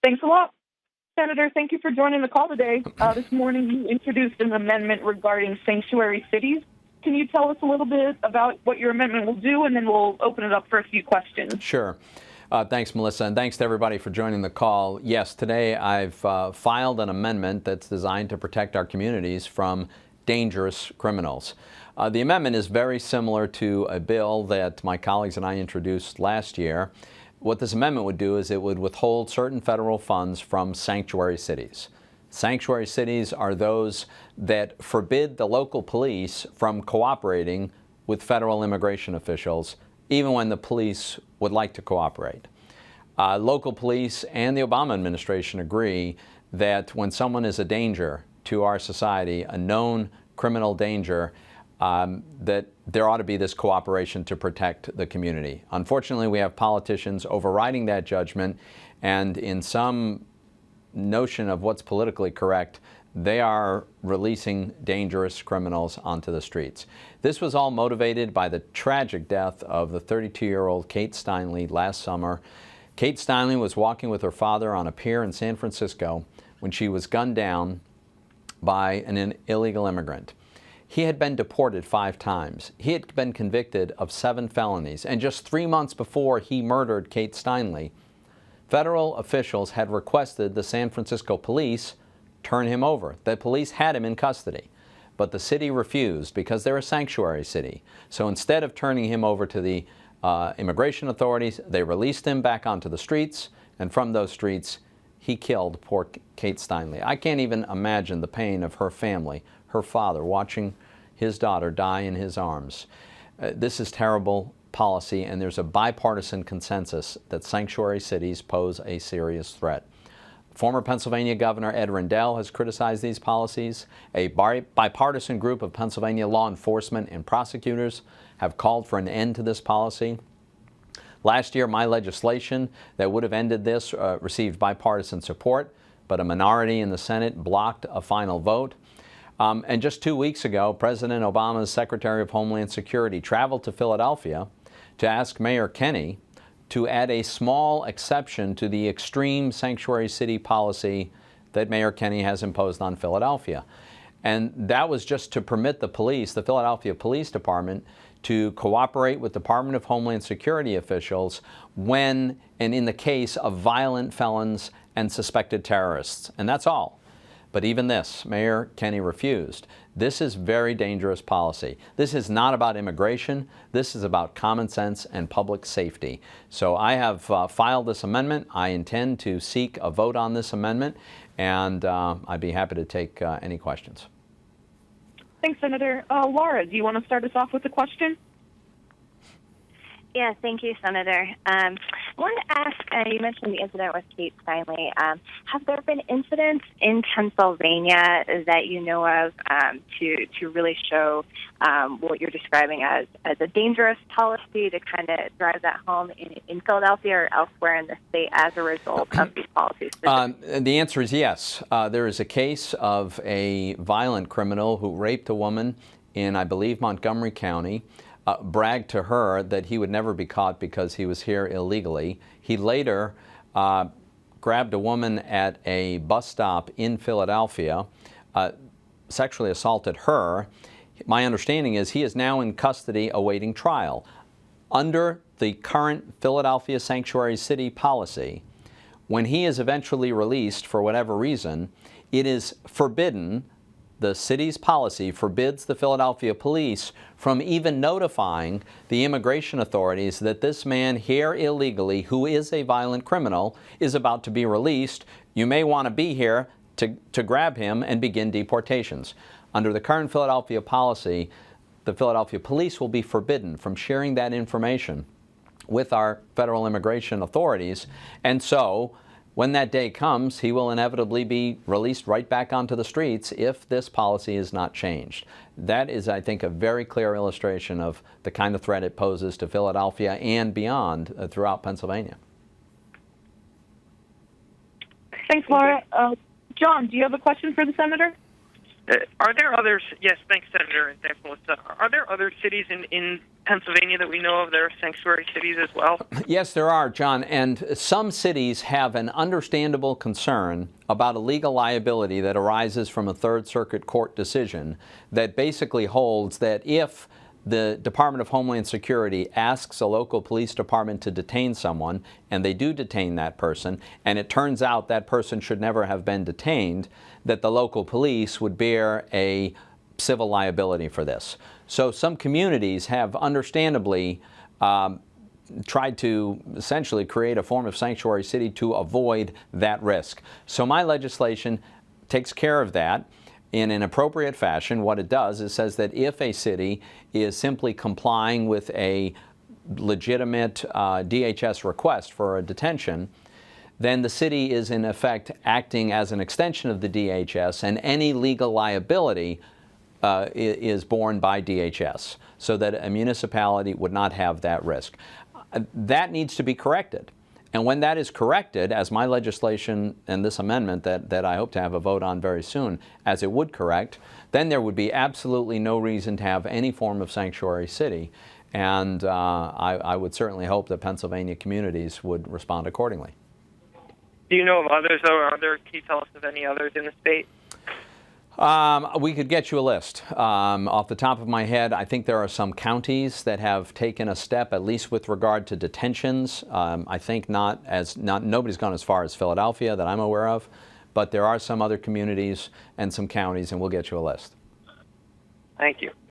Thanks a lot. Senator, thank you for joining the call today. This morning you introduced an amendment regarding sanctuary cities. Can you tell us a little bit about what your amendment will do, and then we'll open it up for a few questions? Sure. Thanks, Melissa, and thanks to everybody for joining the call. Yes, today I've filed an amendment that's designed to protect our communities from dangerous criminals. The amendment is very similar to a bill that my colleagues and I introduced last year. What this amendment would do is it would withhold certain federal funds from sanctuary cities. Sanctuary cities are those that forbid the local police from cooperating with federal immigration officials, even when the police would like to cooperate. Local police and the Obama administration agree that when someone is a danger to our society, a known criminal danger, that there ought to be this cooperation to protect the community. Unfortunately, we have politicians overriding that judgment, and in some notion of what's politically correct, they are releasing dangerous criminals onto the streets. This was all motivated by the tragic death of the 32-year-old Kate Steinle last summer. Kate Steinle was walking with her father on a pier in San Francisco when she was gunned down by an illegal immigrant. He had been deported 5 times. He had been convicted of 7 felonies. And just 3 months before he murdered Kate Steinle, federal officials had requested the San Francisco police turn him over. The police had him in custody, but the city refused because they're a sanctuary city. So instead of turning him over to the immigration authorities, they released him back onto the streets, and from those streets, he killed poor Kate Steinle. I can't even imagine the pain of her family, her father, watching his daughter die in his arms. This is terrible policy, and there's a bipartisan consensus that sanctuary cities pose a serious threat. Former Pennsylvania Governor Ed Rendell has criticized these policies. A bipartisan group of Pennsylvania law enforcement and prosecutors have called for an end to this policy. Last year, my legislation that would have ended this received bipartisan support, but a minority in the Senate blocked a final vote. And just 2 weeks ago, President Obama's Secretary of Homeland Security traveled to Philadelphia to ask Mayor Kenney to add a small exception to the extreme sanctuary city policy that Mayor Kenney has imposed on Philadelphia. And that was just to permit the police, the Philadelphia Police Department, to cooperate with Department of Homeland Security officials when and in the case of violent felons and suspected terrorists. And that's all. But even this, Mayor Kenney refused. This is very dangerous policy. This is not about immigration. This is about common sense and public safety. So I have filed this amendment. I intend to seek a vote on this amendment, and I'd be happy to take any questions. Thanks, Senator. Laura, do you want to start us off with a question? Yeah, thank you, Senator. I wanted to ask, you mentioned the incident with Kate Steinle. Have there been incidents in Pennsylvania that you know of to really show what you're describing as a dangerous policy to kind of drive that home in Philadelphia or elsewhere in the state as a result of these policies? The answer is yes. There is a case of a violent criminal who raped a woman in, I believe, Montgomery County. Bragged to her that he would never be caught because he was here illegally. He later grabbed a woman at a bus stop in Philadelphia, sexually assaulted her. My understanding is he is now in custody awaiting trial. Under the current Philadelphia Sanctuary City policy, when he is eventually released for whatever reason, it is forbidden. The city's policy forbids the Philadelphia police from even notifying the immigration authorities that this man here illegally, who is a violent criminal, is about to be released. You may want to be here to grab him and begin deportations. Under the current Philadelphia policy, the Philadelphia police will be forbidden from sharing that information with our federal immigration authorities. And so, when that day comes, he will inevitably be released right back onto the streets if this policy is not changed. That is, I think, a very clear illustration of the kind of threat it poses to Philadelphia and beyond throughout Pennsylvania. Thanks, Laura. John, do you have a question for the Senator? Are there others? Yes, thanks, Senator, and thanks, Melissa. Are there other cities in Pennsylvania that we know of that are sanctuary cities as well? Yes, there are, John. And some cities have an understandable concern about a legal liability that arises from a Third Circuit Court decision that basically holds that if the Department of Homeland Security asks a local police department to detain someone, and they do detain that person, and it turns out that person should never have been detained, that the local police would bear a civil liability for this. So some communities have understandably tried to essentially create a form of sanctuary city to avoid that risk. So my legislation takes care of that in an appropriate fashion. What it does is says that if a city is simply complying with a legitimate DHS request for a detention, then the city is in effect acting as an extension of the DHS, and any legal liability is borne by DHS, so that a municipality would not have that risk. That needs to be corrected. And when that is corrected, as my legislation and this amendment that I hope to have a vote on very soon, as it would correct, then there would be absolutely no reason to have any form of sanctuary city. And I would certainly hope that Pennsylvania communities would respond accordingly. Do you know of others, or can you tell us of any others in the state? We could get you a list. Off the top of my head, I think there are some counties that have taken a step, at least with regard to detentions. I think nobody's gone as far as Philadelphia that I'm aware of, but there are some other communities and some counties, and we'll get you a list. Thank you.